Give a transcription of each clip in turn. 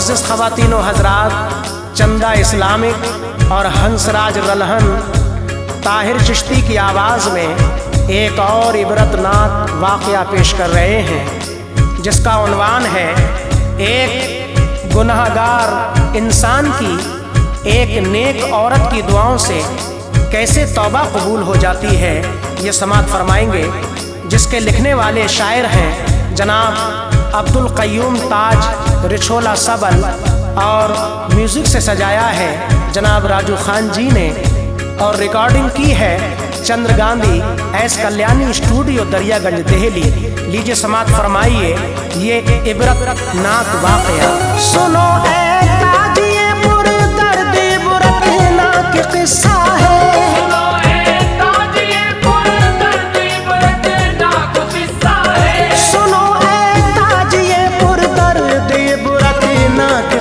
मुअज़्ज़िज़ ख़वातीन व हज़रात, चंदा इस्लामिक और हंसराज रलहन ताहिर चिश्ती की आवाज़ में एक और इबरतनाक वाक़या पेश कर रहे हैं, जिसका उन्वान है एक गुनहगार इंसान की एक नेक औरत की दुआओं से कैसे तौबा कबूल हो जाती है। ये समाअत फरमाएंगे, जिसके लिखने वाले शायर हैं जनाब अब्दुल क़य्यूम ताज रिछोला सबल, और म्यूज़िक से सजाया है जनाब राजू खान जी ने, और रिकॉर्डिंग की है चंद्र गांधी एस कल्याणी स्टूडियो दरियागंज दिल्ली। लीजिए समाअत फरमाइए ये इबरतनाक वाक़या। सुनो किस्सा है, सुनो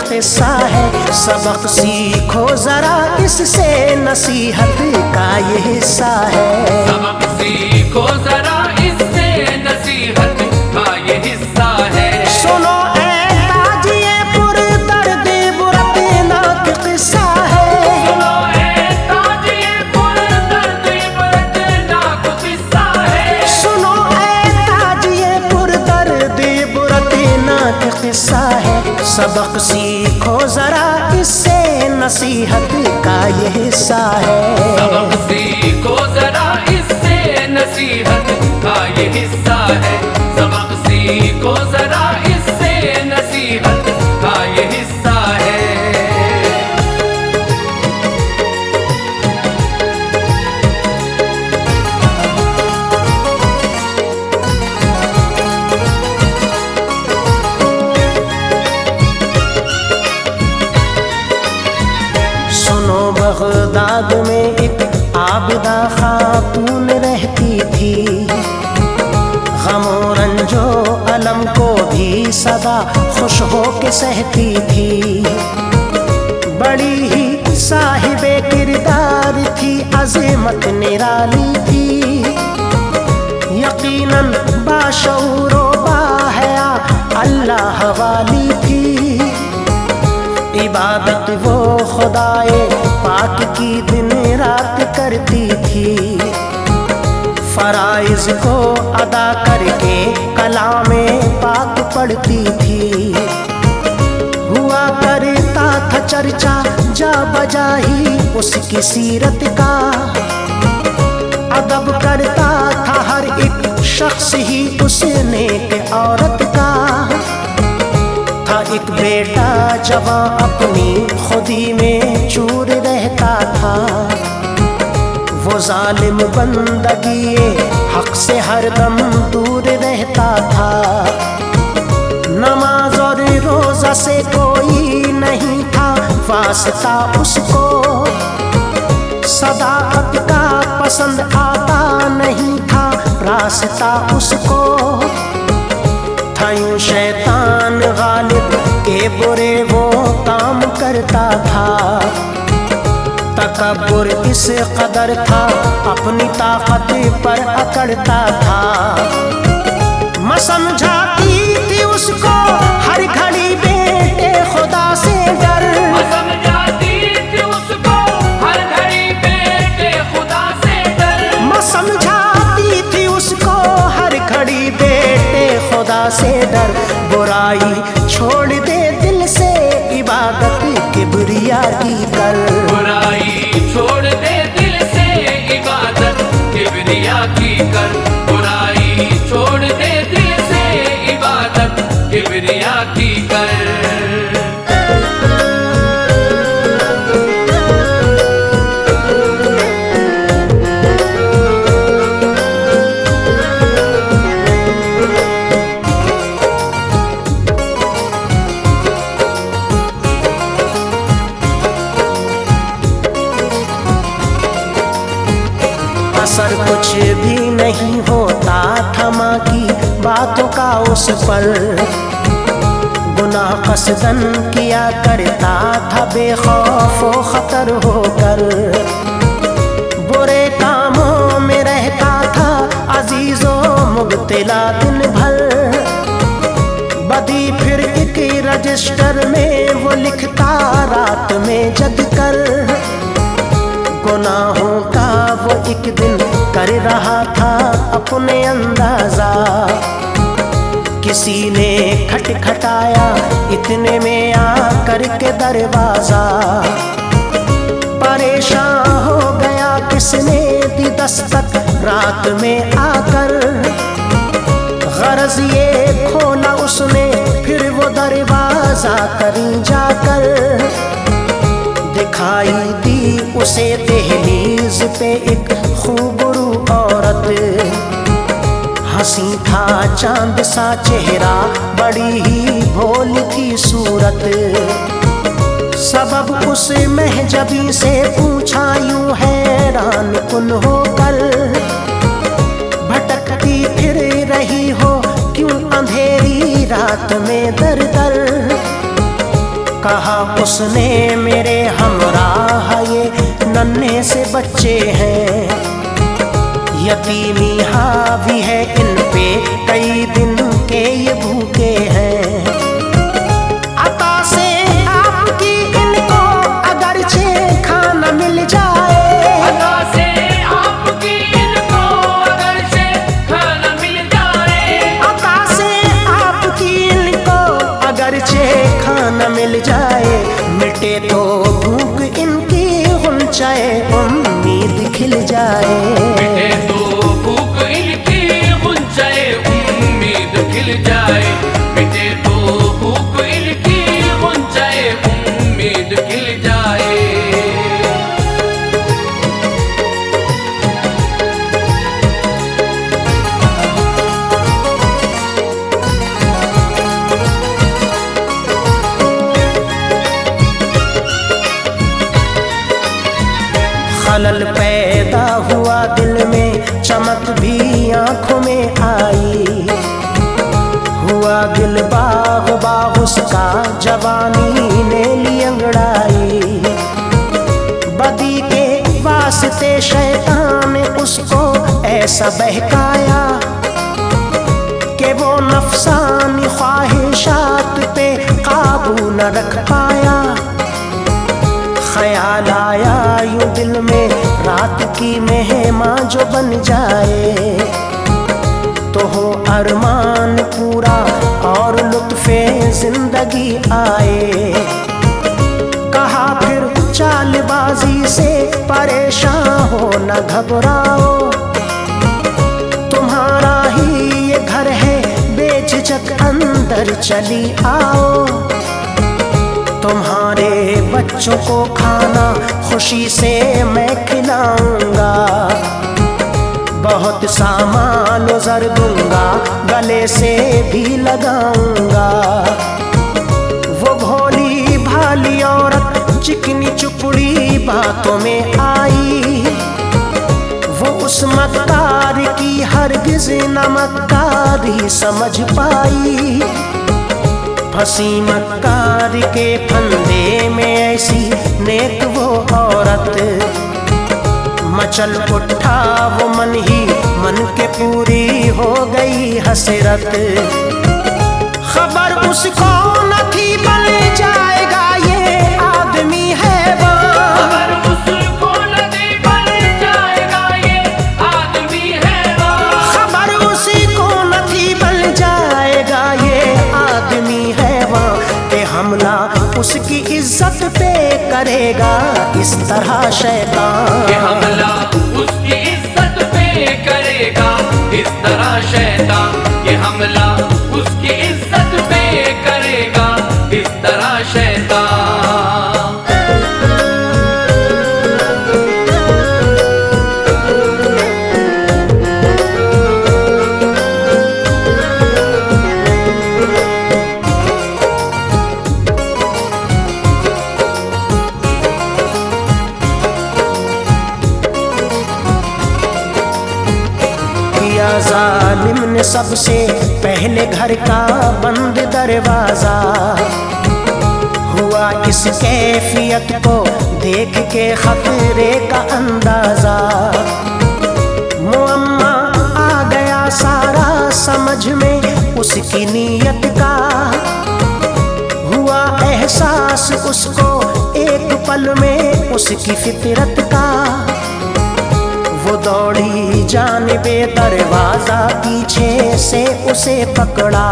किस्सा है, सबक सीखो जरा इससे, नसीहत का ये हिस्सा है। सबक सीखो जरा इससे, नसीहत का ये हिस्सा है। सुनो ताजिए पुरदर्द बुरतनाक किस्सा है, सुनो ताजिए पुरदर्द बुरतनाक किस्सा है। सुनो ताजिए पुरदर्द बुरतनाक किस्सा है, सबक सीखो जरा इससे, नसीहत का ये हिस्सा है। सबक सीखो जरा इससे, नसीहत का ये हिस्सा है। सबक सीखो जरा इससे, नसीहत का ये हिस्सा है। बगदाद में एक आबिदा खातून रहती थी, गमो रंजो अलम को भी सदा खुश हो के सहती थी। बड़ी ही साहिबे किरदार थी, अज़ीमत निराली थी, यकीनन बाशऊर व बाहया अल्लाह वाली थी। इबादत वो खुदाए पाक की दिन रात करती थी, फराइज को अदा करके कलामे पाक पढ़ती थी। हुआ करता था चर्चा जा बजा ही उसकी सीरत का, अदब करता था हर एक शख्स ही उस नेक औरत का। था एक बेटा जवां अपनी खुदी में चूर रहता था, वो जालिम बंदगी हक से हरदम दूर रहता था। नमाज और रोजा से कोई नहीं था वास्ता उसको, सदाकत का पसंद आता नहीं था रास्ता उसको। था यूं शैतान गालिब के बुरे वो काम करता था, तकब्बुर इस कदर था अपनी ताकत पर अकड़ता था। मैं समझाती थी उसको हर घड़ी बेटे खुदा से डर, मैं समझाती थी उसको हर घड़ी बेटे खुदा से डर। मैं समझाती थी उसको हर घड़ी बेटे खुदा से डर। बुराई छोड़ दे दिल से, इबादत किबरिया की कर। बुराई छोड़ दे दिल से, इबादत किबरिया की कर। बुराई छोड़ दे दिल से, इबादत किबरिया की कर। असर कुछ भी नहीं होता था माँ की बातों का उस पर, गुनाह कसदन किया करता था बेखौफ व खतर होकर। बुरे कामों में रहता था अजीजों मुब्तला दिन भर, बदी फिर एक रजिस्टर में कर रहा था अपने अंदाजा। किसी ने खटखटाया इतने में आकर के दरवाजा। परेशान हो गया किसने दी दस्तक रात में आकर। गरज ये खोला उसने फिर वो दरवाजा करीं जाकर। दिखाई दी उसे दहलीज पे एक खूबरू औरत। हंसी था चांद सा चेहरा, बड़ी ही भोली थी सूरत। सबब उस महजबी से पूछा यूं हैरान कुन होकर। भटकती फिर रही हो क्यों अंधेरी रात में दर दर। कहा उसने मेरे हमराह ये नन्हे से बच्चे हैं। यतीमी हावी है इन पे, कई दिन के ये भूखे हैं। अता से आपकी इनको अगरचे खाना मिल जाए। अता से आपकी इनको अगरचे खाना मिल जाए। अता से आपकी इनको अगरचे खाना मिल जाए। मिटे तो भूख इनकी गुंचाए, उम्मीद खिल जाए। मिटे तो भूख इनकी गुंचाए, उम्मीद खिल जाए। मिटे तो भूख इनकी गुंचाए, उम्मीद खिल जाए। खलल पैदा हुआ दिल में, चमक भी आंखों में आई। हुआ दिल बाग बाग उसका, जवानी ने ली अंगड़ाई। बदी के वास्ते शैतान ने उसको ऐसा बहकाया कि वो नफसानी ख्वाहिशात पे काबू न रख पाया। ख्याल आया यूं दिल में रात की मेहमां जो बन जाए। तो हो अरमान पूरा और लुत्फे जिंदगी आए। कहा फिर चालबाजी से परेशान हो न घबराओ। तुम्हारा ही ये घर है बेझिझक अंदर चली आओ। तुम्हारे बच्चों को खाना खुशी से मैं खिलाऊंगा। बहुत सामान उज़र दूंगा, गले से भी लगाऊंगा। वो भोली भाली औरत चिकनी चुपड़ी बातों में आई। वो उस मक्कार की हरगिज़ न मक्कारी समझ पाई। फंसी मक्कार के फंदे में ऐसी नेक वो औरत। मचल उठा वो मन ही मन के, पूरी हो गई हसरत। खबर उसको न थी बन जाएगा ये आदमी हैवान। खबर उसको न थी बन जाएगा ये आदमी हैवान। खबर उसको न थी बन जाएगा ये आदमी हैवान। पे हमला उसकी इज्जत पे करेगा इस तरह शैतान। ये हमला उसकी इज्जत पे करेगा इस तरह शैतान। ये हमला उसकी इज्जत पे करेगा इस तरह शैतान। जालिम ने सबसे पहले घर का बंद दरवाजा। हुआ इस कैफियत को देख के खतरे का अंदाजा। मुअम्मा आ गया सारा समझ में उसकी नीयत का। हुआ एहसास उसको एक पल में उसकी फितरत का। वो दौड़ी जानिबे दरवाजा, पीछे से उसे पकड़ा,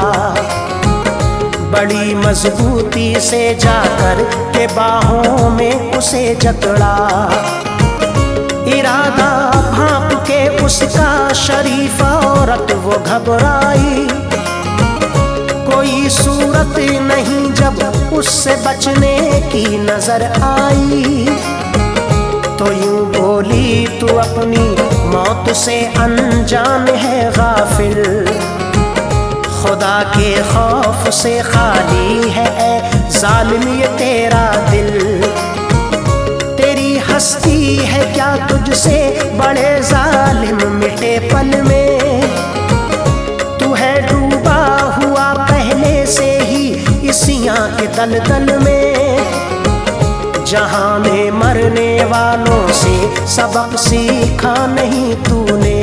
बड़ी मजबूती से जाकर के बाहों में उसे जकड़ा। इरादा भांप के उसका शरीफ औरत वो घबराई, कोई सूरत नहीं जब उससे बचने की नजर आई। तो यूं बोली, तू अपनी मौत से अनजान है गाफिल, खुदा के खौफ से खाली है ए जालिम ये तेरा दिल। तेरी हस्ती है क्या तुझसे बड़े जालिम मिटे पल में, तू है डूबा हुआ पहले से ही इसियां के दलदल में। जहां में मरने वालों से सबक सीखा नहीं तूने,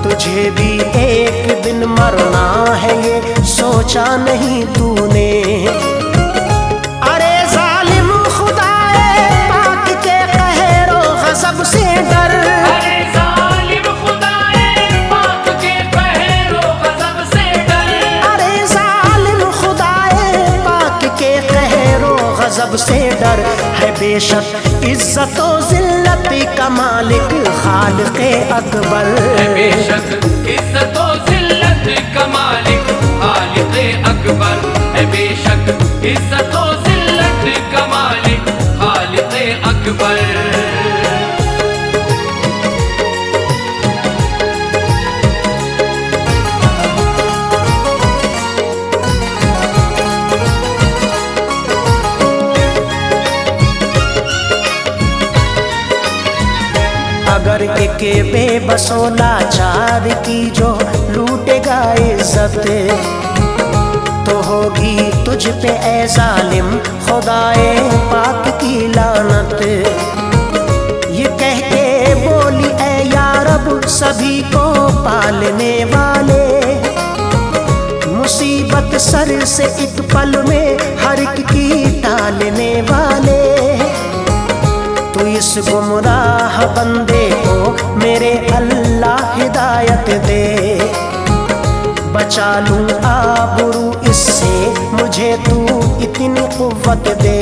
तुझे भी एक दिन मरना है ये सोचा नहीं तूने। अरे जालिम खुदाए पाक के कहरो गज़ब से डर, अरे जालिम खुदाए पाक के कहरो गज़ब से डर, अरे जालिम खुदाए पाक के कहरो गज़ब से डर। है बेशक इज्जत व जिल्लत का मालिक खालिक़े अकबर, है बेशक इज्जत व जिल्लत का मालिक खालिक़े अकबर, है बेशक इज्जत व जिल्लत का मालिक खालिक़े अकबर। अगर एक बेबसो लाचार की जो लूटेगा इज्जत, तो होगी तुझ पे ए जालिम खुदाए पाक की लानत। ये कह के बोली ए या रब सभी को पालने वाले, मुसीबत सर से एक पल में हर एक की टालने वाले। तो इस गुमराह बंदे को मेरे अल्लाह हिदायत दे, बचा लूं आबरू इससे मुझे तू इतनी कुव्वत दे।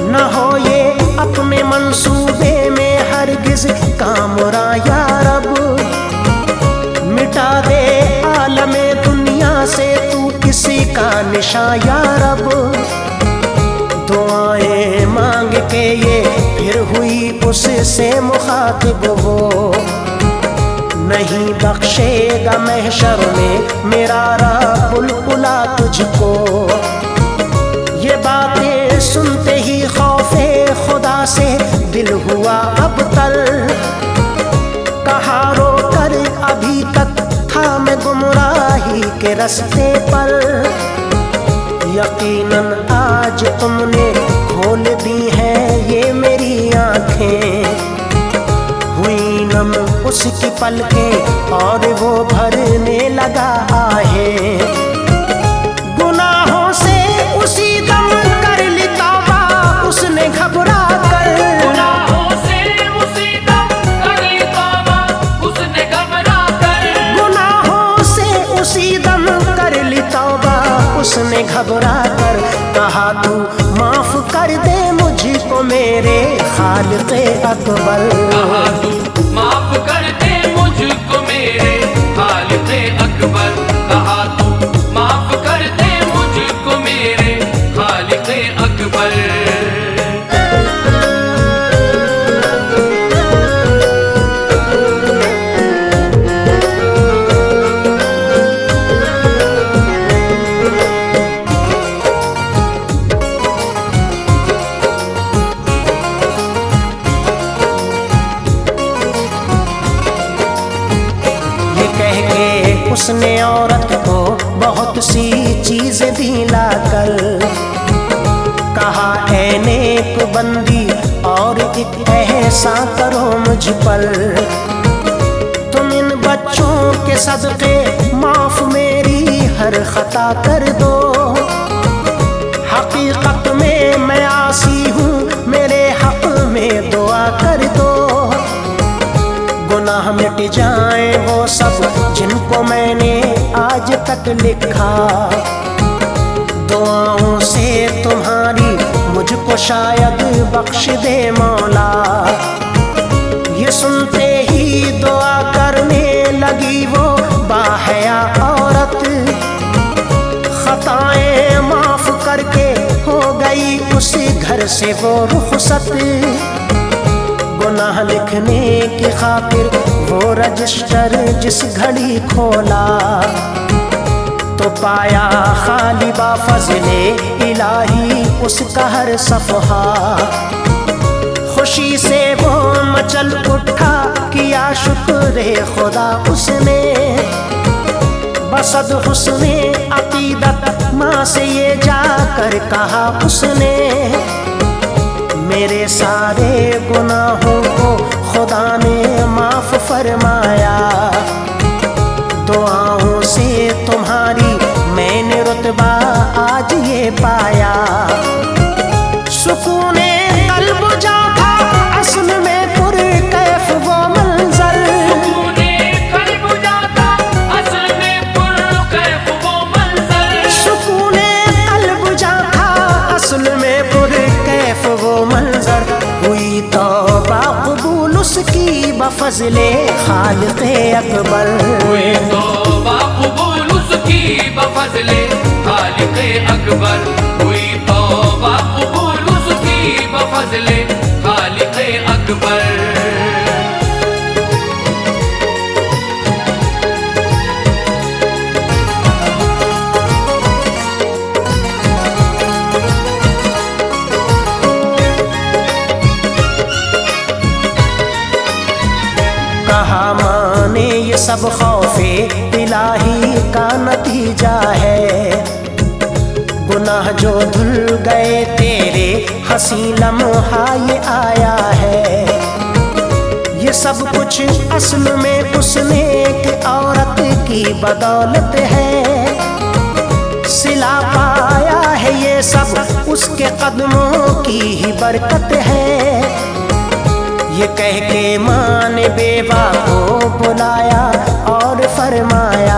न हो ये अपने मंसूबे में हरगिज कामरा या रब, मिटा दे आलमे दुनिया से तू किसी का निशा या रब। दुआएं मांग के ये फिर हुई उससे मुखातिब वो, नहीं बख्शेगा महशर में मेरा रब्बुल उला तुझको। ये बातें सुनते ही खौफे खुदा से दिल हुआ अबतर, कहा रो कर अभी तक था मैं गुमराही के रास्ते पर। यकीनन आज तुमने खोल दी है ये मेरी आँखें, हुई नम उसकी पलकें और वो भरने लगा आहें। गुनाहों से उसी दम कर ली तौबा उसने घबरा कर, गुनाहों से उसी दम कर ली तौबा उसने घबरा कर, गुनाहों से उसी दम कर ली तौबा उसने घबरा कर। कहा तू माफ कर दे मुझको मेरे खालिक़े अकबर, कहा तू माफ कर दे मुझको मेरे खालिक़े अकबर, कहा तू माफ कर दे मुझको मेरे खालिक़े अकबर। उसने औरत को बहुत सी चीजें दिलाकर, कहा ऐ नेक बंदी और एक एहसान करो मुझ पर, तुम इन बच्चों के सदके माफ मेरी हर खता कर दो। हकीकत में मैं आसी हूँ मेरे हक में दुआ कर दो। गुनाह मिट जाए वो सब जिनको मैंने आज तक लिखा। दुआओं से तुम्हारी मुझको शायद बख्श दे मौला। ये सुनते ही दुआ करने लगी वो बाहया औरत। खताएं माफ करके हो गई उस घर से वो रुखसत। गुनाह लिखने की खातिर वो रजिस्टर जिस घड़ी खोला, तो पाया खाली बाफज़ले इलाही उसका हर सफ़हा। खुशी से वो मचल उठा, किया शुक्र खुदा उसने। बसद हुस्ने अकीदत माँ से ये जाकर कहा उसने, मेरे सारे गुनाहों को खुदा ने माफ फरमाया। दुआओं से तुम्हारी मैंने रुतबा आज ये पाया। सुकूने कल्ब जा था असल में पुरकैफ वो मंजर। सुकूने कल्ब जा था असल में पुरकैफ वो मंजर। सुकूने कल्ब जा था असल में पुरकैफ वो मंजर। हुई तौबा कबूल उसकी बफज़ले खालिक़े अकबर। हुई तौबा कबूल उसकी बफज़ले खालिक़े अकबर। हुई तौबा कबूल उसकी बफज़ले खालिक़े अकबर। कहा माने ये सब खौफे इलाही का नतीजा है। गुनाह जो धुल गए तेरे हंसी लम्हा ये आया है। ये सब कुछ असल में उसने एक औरत की बदौलत है। सिला पाया है ये सब उसके कदमों की ही बरकत है। ये कह के माँ ने बेवा को बुलाया और फरमाया,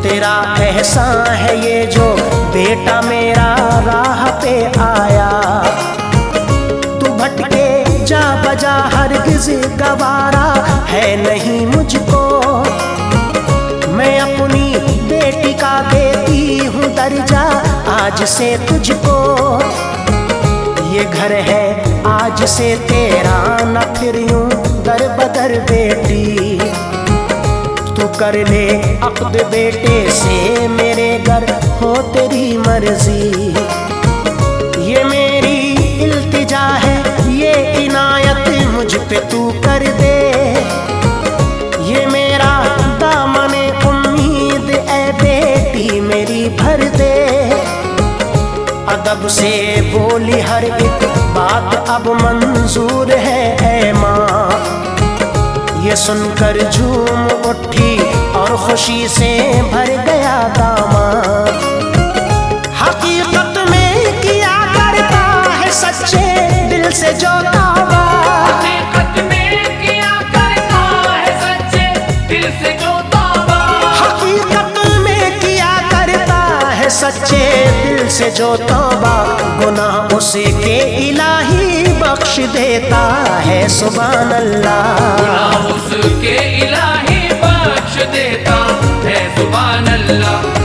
तेरा एहसान है ये जो बेटा मेरा राह पे आया। तू भटके जा बजा हरगिज़ गवारा है नहीं मुझको। मैं अपनी बेटी का देती हूँ दर्जा आज से तुझको। ये घर है आज से तेरा, न फिर यूं दर बदर बेटी। तू कर ले अक़्द बेटे से मेरे घर हो तेरी मर्जी। ये मेरी इल्तिजा है ये इनायत मुझ पे तू कर दे। ये मेरा दामने उम्मीद ए बेटी मेरी भर दे। अदब से बोली हर एक बात अब मंजूर है ऐ माँ। ये सुनकर झूम उठी और खुशी से भर गया दामाद। हकीकत में किया करता है सच्चे दिल से जो तौबा। हकीकत में किया करता है सच्चे दिल से जो तौबा। हकीकत में किया करता है सच्चे दिल से जो तौबा। गुनाह उसके इलाही बख्श देता है सुभान अल्लाह। गुनाह उसके इलाही बख्श देता है सुभान अल्लाह।